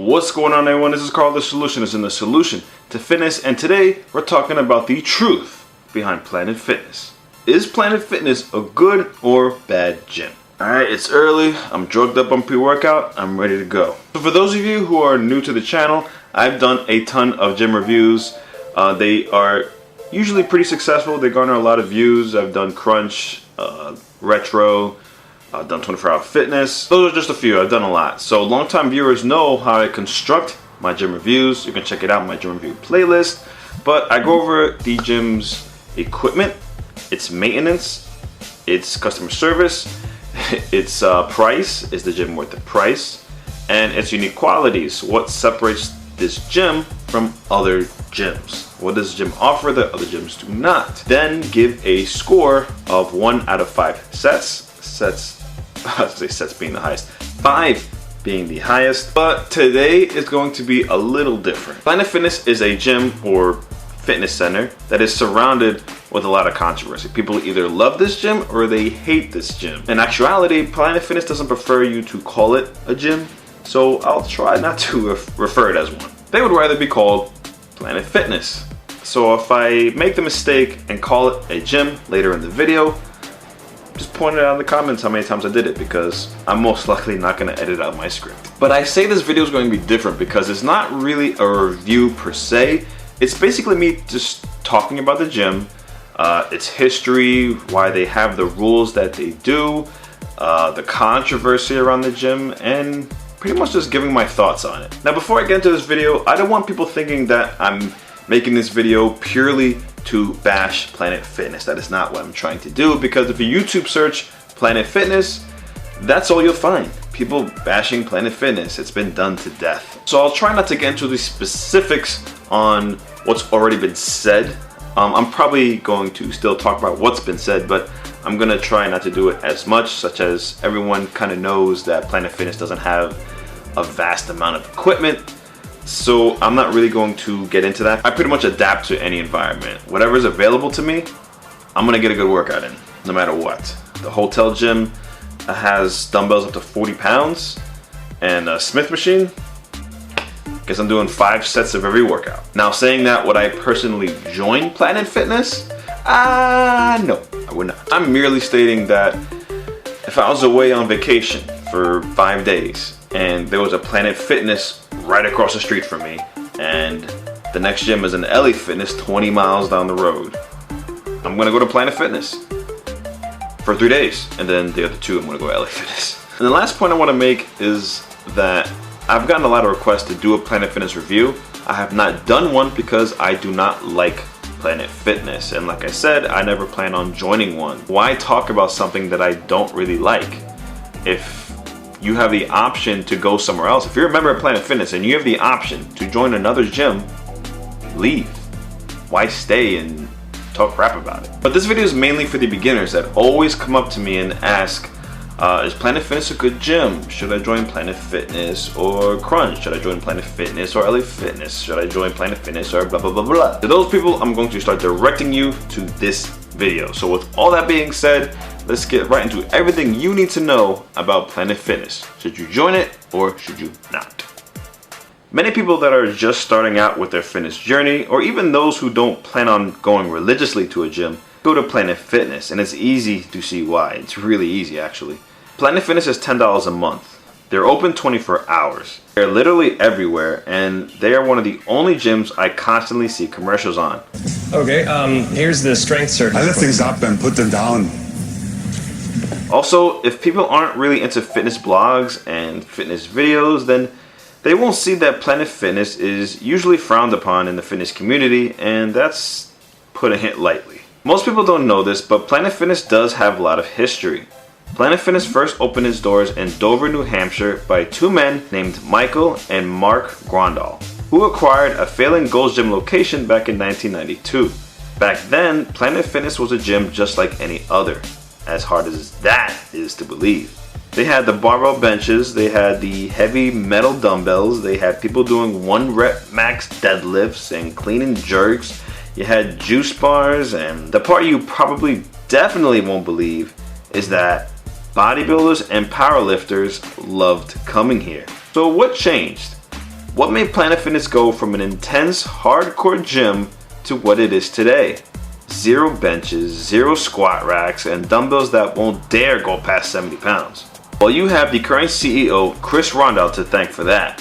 What's going on, everyone? This is Carl, the Solutionist, and the solution to fitness, and today we're talking about the truth behind Planet Fitness. Is Planet Fitness a good or bad gym? Alright, it's early, I'm drugged up on pre-workout, I'm ready to go. So for those of you who are new to the channel, I've done a ton of gym reviews. They are usually pretty successful, they garner a lot of views. I've done Crunch, Retro, I've done 24 Hour Fitness. Those are just a few. I've done a lot. So longtime viewers know how I construct my gym reviews. You can check it out in my gym review playlist. But I go over the gym's equipment, its maintenance, its customer service, its price. Is the gym worth the price? And its unique qualities. What separates this gym from other gyms? What does the gym offer that other gyms do not? Then give a score of 1 out of 5 sets. Sets being the highest, 5 being the highest. But today is going to be a little different. Planet Fitness is a gym or fitness center that is surrounded with a lot of controversy. People either love this gym or they hate this gym. In actuality, Planet Fitness doesn't prefer you to call it a gym, so I'll try not to refer it as one. They would rather be called Planet Fitness. So if I make the mistake and call it a gym later in the video, just point it out in the comments how many times I did it, because I'm most likely not going to edit out my script. But I say this video is going to be different because it's not really a review per se. It's basically me just talking about the gym, its history, why they have the rules that they do, the controversy around the gym, and pretty much just giving my thoughts on it. Now before I get into this video, I don't want people thinking that I'm making this video purely to bash Planet Fitness. That is not what I'm trying to do, because if you YouTube search Planet Fitness, that's all you'll find. People bashing Planet Fitness. It's been done to death. So I'll try not to get into the specifics on what's already been said. I'm probably going to still talk about what's been said, but I'm gonna try not to do it as much, such as everyone kind of knows that Planet Fitness doesn't have a vast amount of equipment. So I'm not really going to get into that. I pretty much adapt to any environment. Whatever is available to me, I'm gonna get a good workout in, no matter what. The hotel gym has dumbbells up to 40 pounds and a Smith machine. Guess I'm doing 5 sets of every workout. Now saying that, would I personally join Planet Fitness? No, I would not. I'm merely stating that if I was away on vacation for 5 days and there was a Planet Fitness right across the street from me, and the next gym is an LA Fitness 20 miles down the road, I'm gonna go to Planet Fitness for 3 days, and then the other 2 I'm gonna go to LA Fitness. And the last point I want to make is that I've gotten a lot of requests to do a Planet Fitness review. I have not done one because I do not like Planet Fitness, and like I said, I never plan on joining one. Why talk about something that I don't really like? If you have the option to go somewhere else, if you're a member of Planet Fitness and you have the option to join another gym, leave. Why stay and talk crap about it? But this video is mainly for the beginners that always come up to me and ask, is Planet Fitness a good gym? Should I join Planet Fitness or Crunch? Should I join Planet Fitness or LA Fitness? Should I join Planet Fitness or blah blah blah blah? To those people, I'm going to start directing you to this video. So with all that being said, let's get right into everything you need to know about Planet Fitness. Should you join it or should you not? Many people that are just starting out with their fitness journey, or even those who don't plan on going religiously to a gym, go to Planet Fitness, and it's easy to see why. It's really easy, actually. Planet Fitness is $10 a month. They're open 24 hours. They're literally everywhere, and they are one of the only gyms I constantly see commercials on. Okay, here's the strength circuit. I lift things up and put them down. Also, if people aren't really into fitness blogs and fitness videos, then they won't see that Planet Fitness is usually frowned upon in the fitness community, and that's putting it lightly. Most people don't know this, but Planet Fitness does have a lot of history. Planet Fitness first opened its doors in Dover, New Hampshire by 2 men named Michael and Mark Grondal, who acquired a failing Gold's Gym location back in 1992. Back then, Planet Fitness was a gym just like any other, as hard as that is to believe. They had the barbell benches, they had the heavy metal dumbbells, they had people doing 1 rep max deadlifts and clean and jerks, you had juice bars, and the part you probably definitely won't believe is that bodybuilders and powerlifters loved coming here. So what changed? What made Planet Fitness go from an intense, hardcore gym to what it is today? 0 benches, 0 squat racks, and dumbbells that won't dare go past 70 pounds. Well, you have the current CEO, Chris Rondell, to thank for that.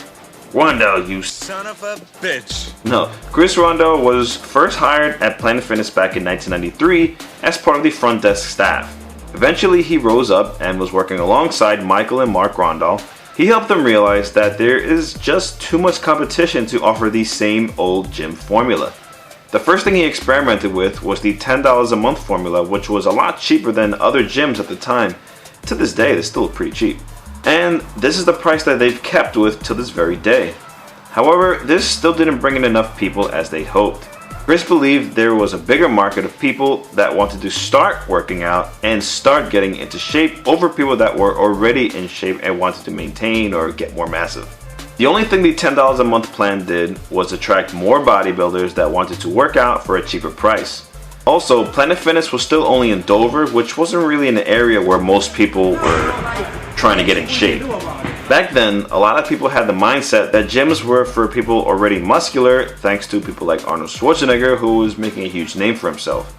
Rondell, you Son of a bitch. No, Chris Rondell was first hired at Planet Fitness back in 1993 as part of the front desk staff. Eventually, he rose up and was working alongside Michael and Mark Rondell. He helped them realize that there is just too much competition to offer the same old gym formula. The first thing he experimented with was the $10 a month formula, which was a lot cheaper than other gyms at the time. To this day, it's still pretty cheap. And this is the price that they've kept with till this very day. However, this still didn't bring in enough people as they hoped. Chris believed there was a bigger market of people that wanted to start working out and start getting into shape over people that were already in shape and wanted to maintain or get more massive. The only thing the $10 a month plan did was attract more bodybuilders that wanted to work out for a cheaper price. Also, Planet Fitness was still only in Dover, which wasn't really an area where most people were trying to get in shape. Back then, a lot of people had the mindset that gyms were for people already muscular, thanks to people like Arnold Schwarzenegger, who was making a huge name for himself.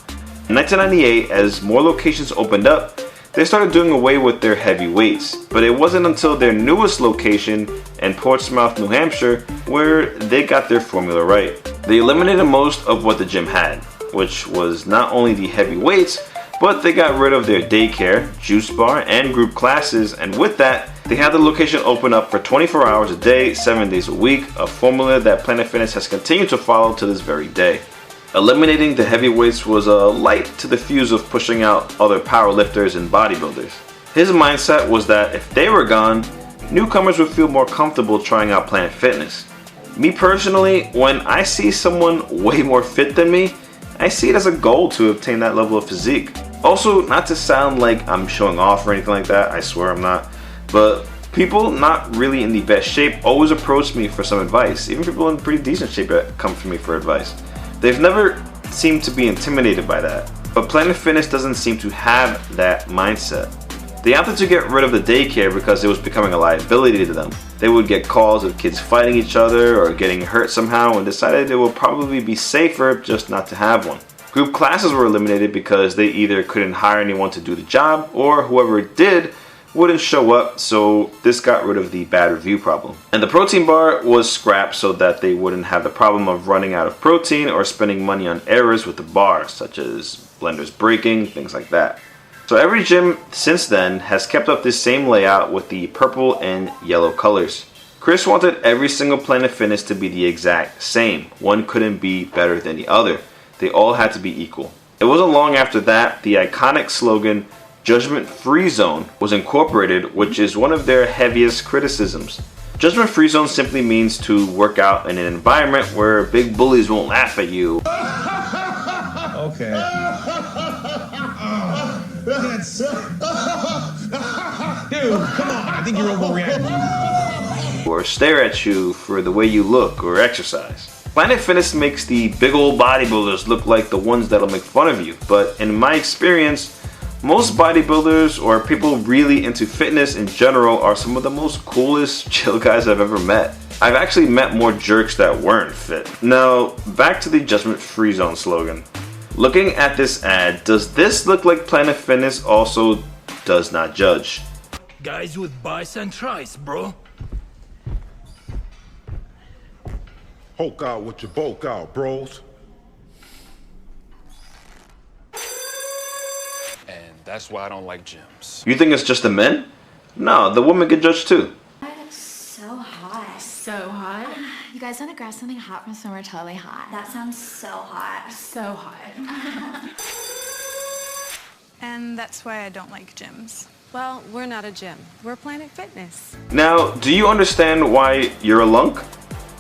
In 1998, as more locations opened up, they started doing away with their heavy weights, but it wasn't until their newest location in Portsmouth, New Hampshire, where they got their formula right. They eliminated most of what the gym had, which was not only the heavy weights, but they got rid of their daycare, juice bar, and group classes, and with that, they had the location open up for 24 hours a day, 7 days a week, a formula that Planet Fitness has continued to follow to this very day. Eliminating the heavy weights was a light to the fuse of pushing out other powerlifters and bodybuilders. His mindset was that if they were gone, newcomers would feel more comfortable trying out Planet Fitness. Me personally, when I see someone way more fit than me, I see it as a goal to obtain that level of physique. Also, not to sound like I'm showing off or anything like that, I swear I'm not, but people not really in the best shape always approach me for some advice. Even people in pretty decent shape come to me for advice. They've never seemed to be intimidated by that, but Planet Fitness doesn't seem to have that mindset. They opted to get rid of the daycare because it was becoming a liability to them. They would get calls of kids fighting each other or getting hurt somehow and decided it would probably be safer just not to have one. Group classes were eliminated because they either couldn't hire anyone to do the job or whoever did wouldn't show up, so this got rid of the bad review problem. And the protein bar was scrapped so that they wouldn't have the problem of running out of protein or spending money on errors with the bar, such as blenders breaking, things like that. So every gym since then has kept up this same layout with the purple and yellow colors. Chris wanted every single Planet Fitness to be the exact same. One couldn't be better than the other. They all had to be equal. It wasn't long after that the iconic slogan, Judgment Free Zone, was incorporated, which is one of their heaviest criticisms. Judgment Free Zone simply means to work out in an environment where big bullies won't laugh at you. Okay. Dude, come on. I think you're overreacting. Or stare at you for the way you look or exercise. Planet Fitness makes the big old bodybuilders look like the ones that'll make fun of you, but in my experience, most bodybuilders or people really into fitness in general are some of the most coolest, chill guys I've ever met. I've actually met more jerks that weren't fit. Now, back to the Judgment Free Zone slogan. Looking at this ad, does this look like Planet Fitness also does not judge? Guys with biceps and tries, bro. Hulk out with your bulk out, bros. And that's why I don't like gyms. You think it's just the men? No, the women get judged too. It's so hot. So hot. You guys want to grab something hot from somewhere totally hot? That sounds so hot. So hot. And that's why I don't like gyms. Well, we're not a gym. We're Planet Fitness. Now, do you understand why you're a lunk?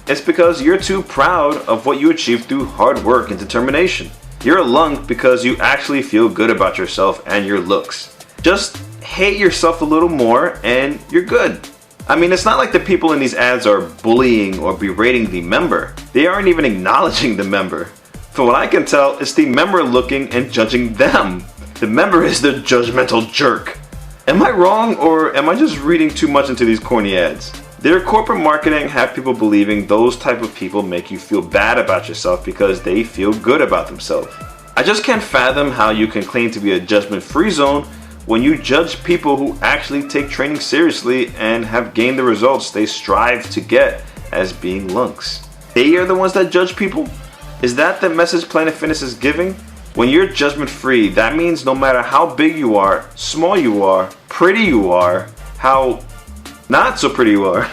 It's because you're too proud of what you achieved through hard work and determination. You're a lunk because you actually feel good about yourself and your looks. Just hate yourself a little more and you're good. I mean, it's not like the people in these ads are bullying or berating the member. They aren't even acknowledging the member. From what I can tell, it's the member looking and judging them. The member is the judgmental jerk. Am I wrong, or am I just reading too much into these corny ads? Their corporate marketing have people believing those type of people make you feel bad about yourself because they feel good about themselves. I just can't fathom how you can claim to be a judgment-free zone when you judge people who actually take training seriously and have gained the results they strive to get as being lunks. They are the ones that judge people? Is that the message Planet Fitness is giving? When you're judgment-free, that means no matter how big you are, small you are, pretty you are, how not so pretty you are,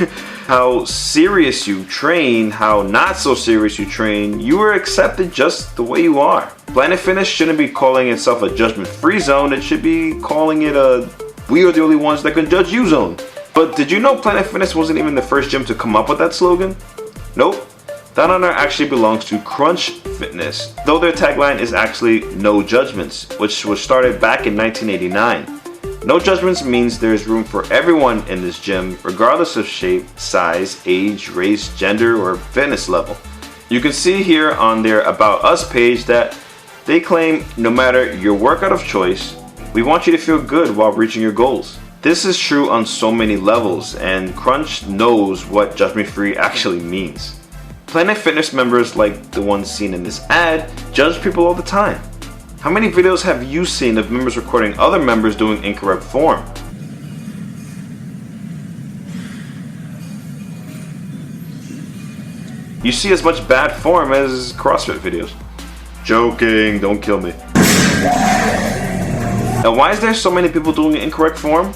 how serious you train, how not so serious you train, you are accepted just the way you are. Planet Fitness shouldn't be calling itself a judgment-free zone, it should be calling it a we are the only ones that can judge you zone. But did you know Planet Fitness wasn't even the first gym to come up with that slogan? Nope. That honor actually belongs to Crunch Fitness, though their tagline is actually No Judgments, which was started back in 1989. No judgments means there is room for everyone in this gym, regardless of shape, size, age, race, gender, or fitness level. You can see here on their About Us page that they claim no matter your workout of choice, we want you to feel good while reaching your goals. This is true on so many levels, and Crunch knows what judgment-free actually means. Planet Fitness members, like the ones seen in this ad, judge people all the time. How many videos have you seen of members recording other members doing incorrect form? You see as much bad form as CrossFit videos. Joking, don't kill me. Now why is there so many people doing incorrect form?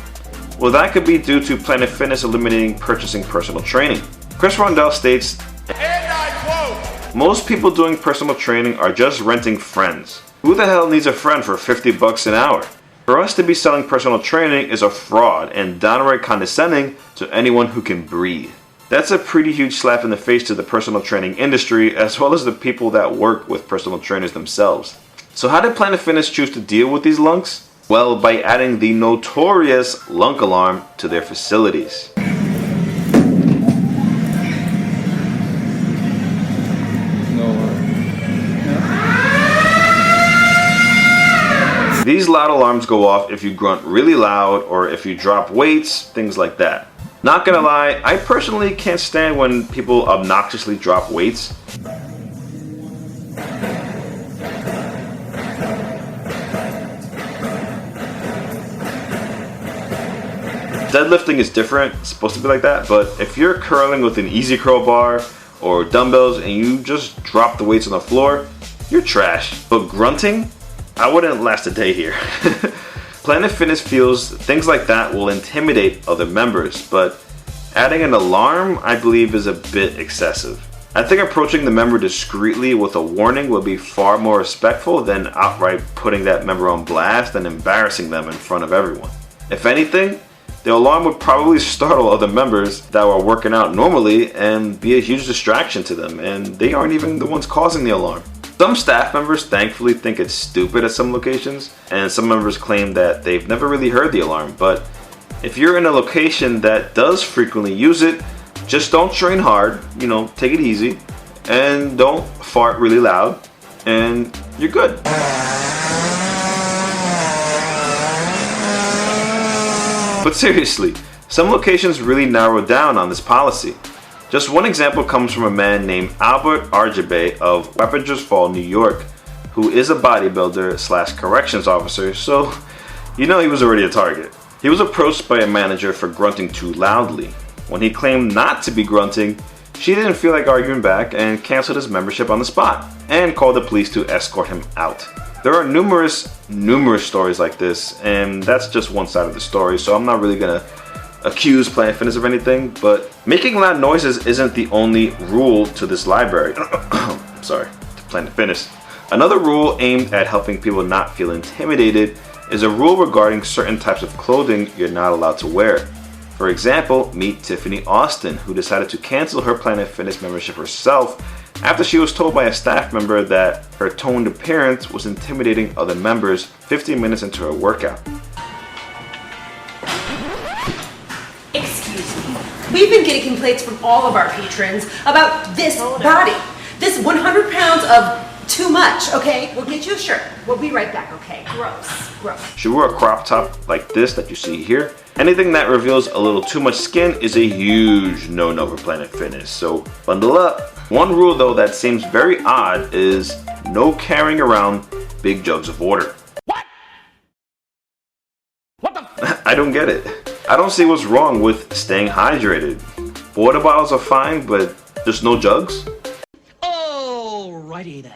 Well, that could be due to Planet Fitness eliminating purchasing personal training. Chris Rondell states, and I quote, most people doing personal training are just renting friends. Who the hell needs a friend for $50 an hour? For us to be selling personal training is a fraud and downright condescending to anyone who can breathe. That's a pretty huge slap in the face to the personal training industry as well as the people that work with personal trainers themselves. So how did Planet Fitness choose to deal with these lunks? Well, by adding the notorious lunk alarm to their facilities. These loud alarms go off if you grunt really loud or if you drop weights, things like that. Not gonna lie, I personally can't stand when people obnoxiously drop weights. Deadlifting is different, it's supposed to be like that, but if you're curling with an easy curl bar or dumbbells and you just drop the weights on the floor, you're trash. But grunting? I wouldn't last a day here. Planet Fitness feels things like that will intimidate other members, but adding an alarm, I believe, is a bit excessive. I think approaching the member discreetly with a warning would be far more respectful than outright putting that member on blast and embarrassing them in front of everyone. If anything, the alarm would probably startle other members that were working out normally and be a huge distraction to them, and they aren't even the ones causing the alarm. Some staff members thankfully think it's stupid at some locations, and some members claim that they've never really heard the alarm, but if you're in a location that does frequently use it, just don't train hard, take it easy, and don't fart really loud, and you're good. But seriously, some locations really narrow down on this policy. Just one example comes from a man named Albert Arjabe of Wappingers Fall, New York, who is a bodybuilder / corrections officer, so he was already a target. He was approached by a manager for grunting too loudly. When he claimed not to be grunting, she didn't feel like arguing back and canceled his membership on the spot and called the police to escort him out. There are numerous stories like this, and that's just one side of the story, so I'm not really gonna accuse Planet Fitness of anything, but making loud noises isn't the only rule to this library. Sorry, to Planet Fitness. Another rule aimed at helping people not feel intimidated is a rule regarding certain types of clothing you're not allowed to wear. For example, meet Tiffany Austin, who decided to cancel her Planet Fitness membership herself after she was told by a staff member that her toned appearance was intimidating other members 15 minutes into her workout. We've been getting complaints from all of our patrons about this body. This 100 pounds of too much, okay? We'll get you a shirt. We'll be right back, okay? Gross. She wore a crop top like this that you see here, Anything that reveals a little too much skin is a huge no-no for Planet Fitness, so bundle up. One rule though that seems very odd is no carrying around big jugs of water. What the? I don't get it. I don't see what's wrong with staying hydrated. Water bottles are fine, but just no jugs? Alrighty then.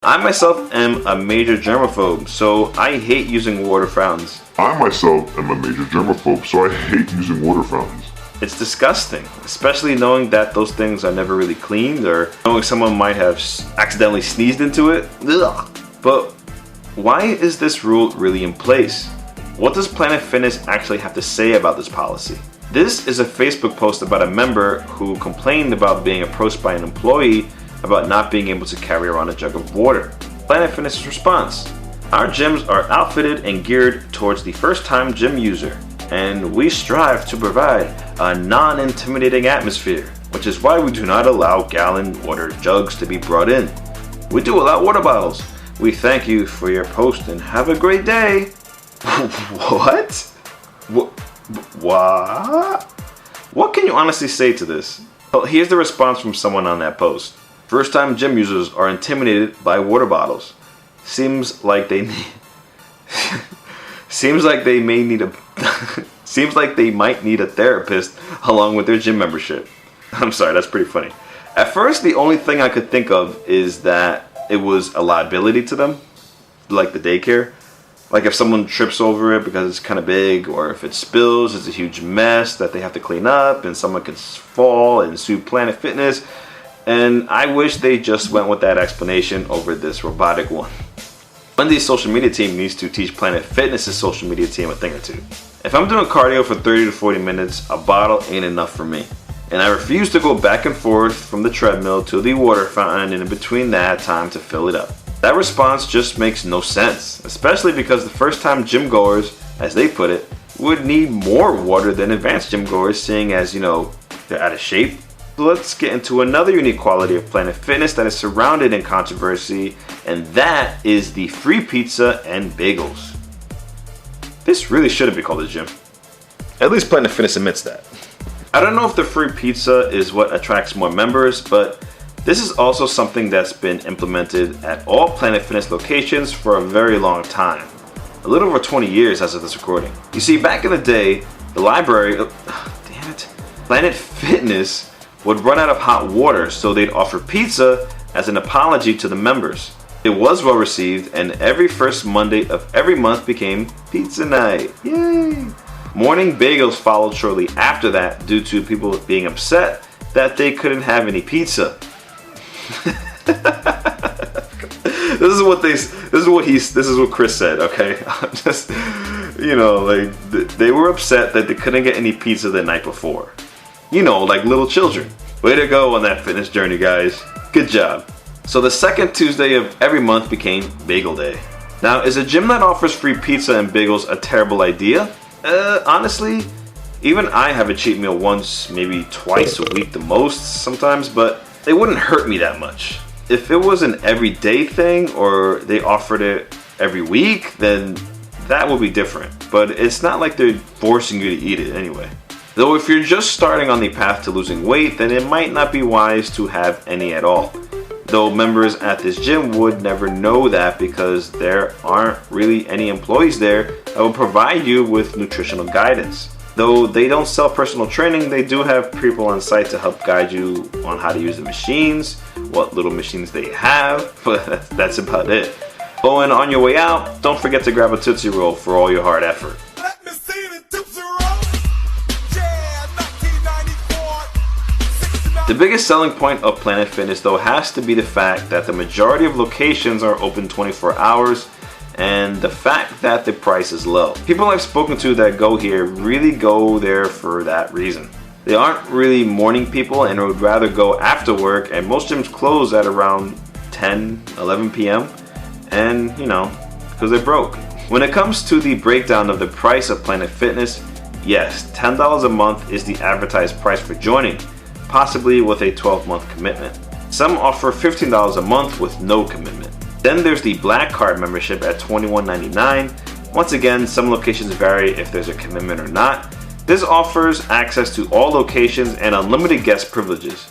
I myself am a major germaphobe, so I hate using water fountains. I myself am a major germaphobe, so I hate using water fountains. It's disgusting, especially knowing that those things are never really cleaned or knowing someone might have accidentally sneezed into it. Ugh. But why is this rule really in place? What does Planet Fitness actually have to say about this policy? This is a Facebook post about a member who complained about being approached by an employee about not being able to carry around a jug of water. Planet Fitness' response: our gyms are outfitted and geared towards the first-time gym user, and we strive to provide a non-intimidating atmosphere, which is why we do not allow gallon water jugs to be brought in. We do allow water bottles. We thank you for your post and have a great day. What? What? What can you honestly say to this? Well, here's the response from someone on that post. First-time gym users are intimidated by water bottles. Seems like they might need a therapist along with their gym membership. I'm sorry, that's pretty funny. At first, the only thing I could think of is that it was a liability to them, like the daycare. Like if someone trips over it because it's kind of big, or if it spills, it's a huge mess that they have to clean up, and someone could fall and sue Planet Fitness. And I wish they just went with that explanation over this robotic one. Wendy's social media team needs to teach Planet Fitness' social media team a thing or two. If I'm doing cardio for 30 to 40 minutes, a bottle ain't enough for me. And I refuse to go back and forth from the treadmill to the water fountain and in between that time to fill it up. That response just makes no sense, especially because the first-time gym goers, as they put it, would need more water than advanced gym goers, seeing as, you know, they're out of shape. So let's get into another unique quality of Planet Fitness that is surrounded in controversy, and that is the free pizza and bagels. This really shouldn't be called a gym. At least Planet Fitness admits that. I don't know if the free pizza is what attracts more members, but this is also something that's been implemented at all Planet Fitness locations for a very long time. A little over 20 years as of this recording. You see, back in the day, the library, Planet Fitness would run out of hot water, so they'd offer pizza as an apology to the members. It was well received, and every first Monday of every month became pizza night. Yay! Morning bagels followed shortly after that due to people being upset that they couldn't have any pizza. This is what Chris said, okay? Just, you know, like they were upset that they couldn't get any pizza the night before. You know, like little children. Way to go on that fitness journey, guys. Good job. So the second Tuesday of every month became Bagel Day. Now, is a gym that offers free pizza and bagels a terrible idea? Honestly, even I have a cheat meal once, maybe twice a week the most sometimes, but it wouldn't hurt me that much. If it was an everyday thing or they offered it every week, then that would be different. But it's not like they're forcing you to eat it anyway. Though if you're just starting on the path to losing weight, then it might not be wise to have any at all. Though members at this gym would never know that because there aren't really any employees there that will provide you with nutritional guidance. Though they don't sell personal training, they do have people on site to help guide you on how to use the machines, what little machines they have, but that's about it. Oh, and on your way out, don't forget to grab a Tootsie Roll for all your hard effort. The biggest selling point of Planet Fitness though has to be the fact that the majority of locations are open 24 hours and the fact that the price is low. People I've spoken to that go here really go there for that reason. They aren't really morning people and would rather go after work, and most gyms close at around 10, 11 p.m. and, you know, because they're broke. When it comes to the breakdown of the price of Planet Fitness, yes, $10 a month is the advertised price for joining, possibly with a 12-month commitment. Some offer $15 a month with no commitment. Then there's the Black Card membership at $21.99, Once again, some locations vary if there's a commitment or not. This offers access to all locations and unlimited guest privileges.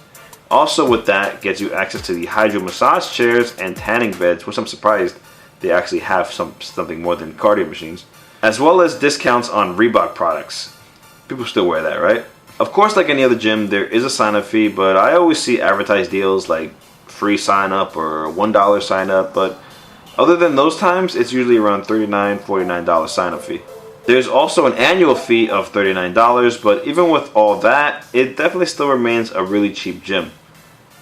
Also with that, gets you access to the hydro massage chairs and tanning beds, which I'm surprised they actually have something more than cardio machines, as well as discounts on Reebok products. People still wear that, right? Of course, like any other gym, there is a sign-up fee, but I always see advertised deals like free sign-up or $1 sign-up, but other than those times, it's usually around $39, $49 sign-up fee. There's also an annual fee of $39, but even with all that, it definitely still remains a really cheap gym.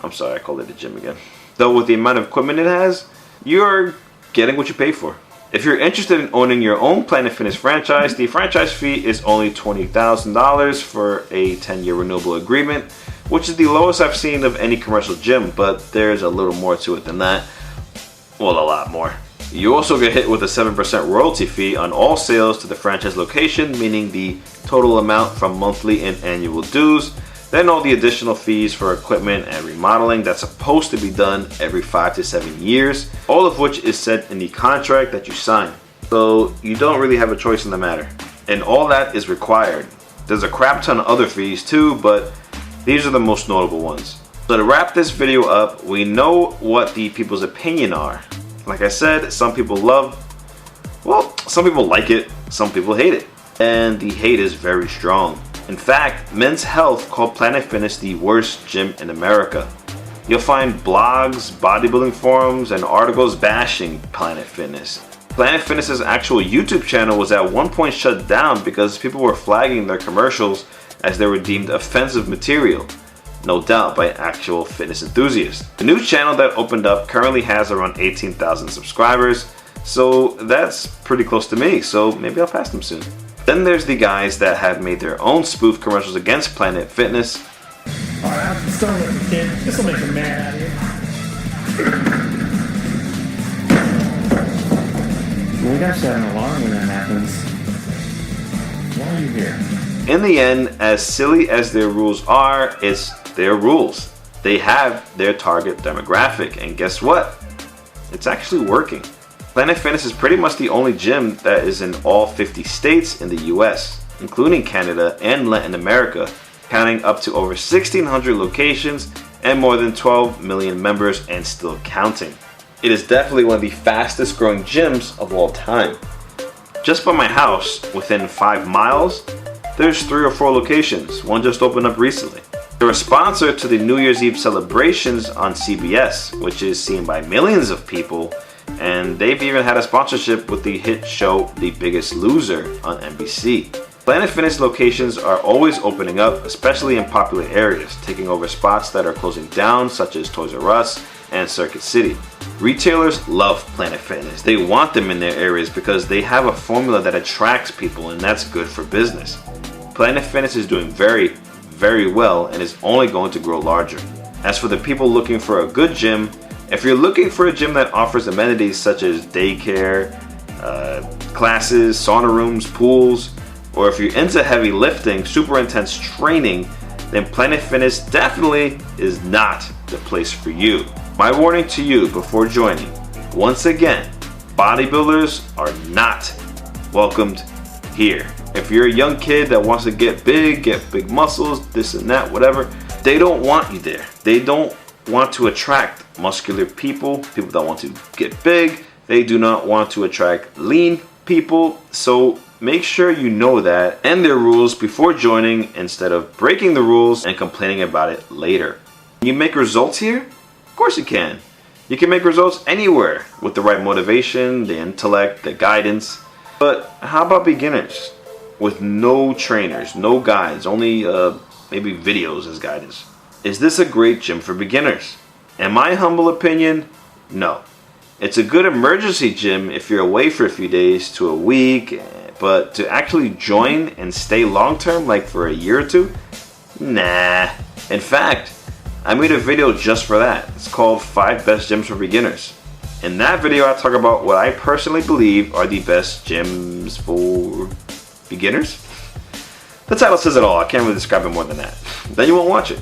I'm sorry, I called it a gym again. Though with the amount of equipment it has, you're getting what you pay for. If you're interested in owning your own Planet Fitness franchise, the franchise fee is only $20,000 for a 10-year renewable agreement, which is the lowest I've seen of any commercial gym, but there's a little more to it than that. Well, a lot more. You also get hit with a 7% royalty fee on all sales to the franchise location, meaning the total amount from monthly and annual dues, then all the additional fees for equipment and remodeling that's supposed to be done every 5 to 7 years, all of which is set in the contract that you sign. So you don't really have a choice in the matter. And all that is required. There's a crap ton of other fees too, but these are the most notable ones. So to wrap this video up, we know what the people's opinion are. Like I said, some people some people like it, some people hate it. And the hate is very strong. In fact, Men's Health called Planet Fitness the worst gym in America. You'll find blogs, bodybuilding forums, and articles bashing Planet Fitness. Planet Fitness's actual YouTube channel was at one point shut down because people were flagging their commercials as they were deemed offensive material. No doubt by actual fitness enthusiasts. The new channel that opened up currently has around 18,000 subscribers, so that's pretty close to me, so maybe I'll pass them soon. Then there's the guys that have made their own spoof commercials against Planet Fitness. Alright, start with the kid. This will make him mad out of here. We got to set an alarm when that happens. Why are you here? In the end, as silly as their rules are, it's their rules. They have their target demographic, and guess what? It's actually working. Planet Fitness is pretty much the only gym that is in all 50 states in the US, including Canada and Latin America, counting up to over 1,600 locations and more than 12 million members and still counting. It is definitely one of the fastest growing gyms of all time. Just by my house, within 5 miles, there's 3 or 4 locations. One just opened up recently. They're a sponsor to the New Year's Eve celebrations on CBS, which is seen by millions of people, and they've even had a sponsorship with the hit show The Biggest Loser on NBC. Planet Fitness locations are always opening up, especially in popular areas, taking over spots that are closing down, such as Toys R Us and Circuit City. Retailers love Planet Fitness. They want them in their areas because they have a formula that attracts people, and that's good for business. Planet Fitness is doing very, very well and is only going to grow larger. As for the people looking for a good gym, if you're looking for a gym that offers amenities such as daycare, classes, sauna rooms, pools, or if you're into heavy lifting, super intense training, then Planet Fitness definitely is not the place for you. My warning to you before joining, once again, bodybuilders are not welcomed here. If you're a young kid that wants to get big muscles, this and that, whatever, they don't want you there. They don't want to attract muscular people that want to get big. They do not want to attract lean people. So make sure you know that and their rules before joining instead of breaking the rules and complaining about it later. Can you make results here? Of course you can. You can make results anywhere with the right motivation, the intellect, the guidance. But how about beginners with no trainers, no guides, only maybe videos as guidance? Is this a great gym for beginners? In my humble opinion, no. It's a good emergency gym if you're away for a few days to a week, but to actually join and stay long term, like for a year or two, nah. In fact, I made a video just for that. It's called 5 Best Gyms for Beginners. In that video, I talk about what I personally believe are the best gyms for beginners. The title says it all. I can't really describe it more than that. Then you won't watch it.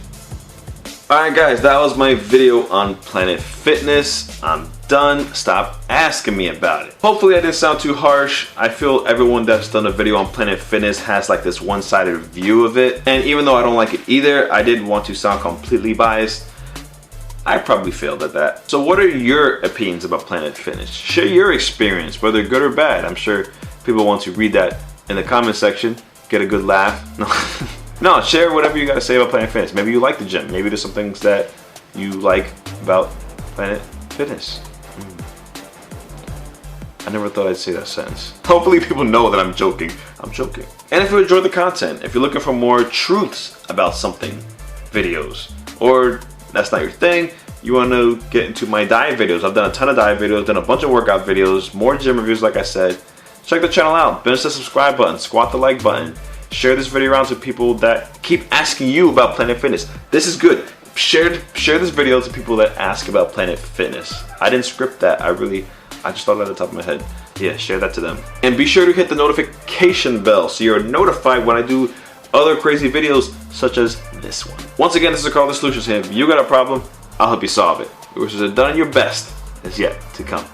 Alright guys, that was my video on Planet Fitness. I'm done, stop asking me about it. Hopefully I didn't sound too harsh. I feel everyone that's done a video on Planet Fitness has like this one-sided view of it. And even though I don't like it either, I didn't want to sound completely biased. I probably failed at that. So what are your opinions about Planet Fitness? Share your experience, whether good or bad. I'm sure people want to read that in the comment section, get a good laugh. No, share whatever you got to say about Planet Fitness. Maybe you like the gym. Maybe there's some things that you like about Planet Fitness. I never thought I'd say that sentence. Hopefully people know that I'm joking. I'm joking. And if you enjoyed the content, if you're looking for more truths about something, videos, or that's not your thing, you want to get into my diet videos. I've done a ton of diet videos, done a bunch of workout videos, more gym reviews like I said. Check the channel out. Bench the subscribe button, squat the like button. Share this video around to people that keep asking you about Planet Fitness. This is good. Share this video to people that ask about Planet Fitness. I didn't script that. I just thought at the top of my head. Yeah, share that to them. And be sure to hit the notification bell so you're notified when I do other crazy videos such as this one. Once again, this is Carl the Solutions. If you got a problem, I'll help you solve it. Yours is done, your best is yet to come.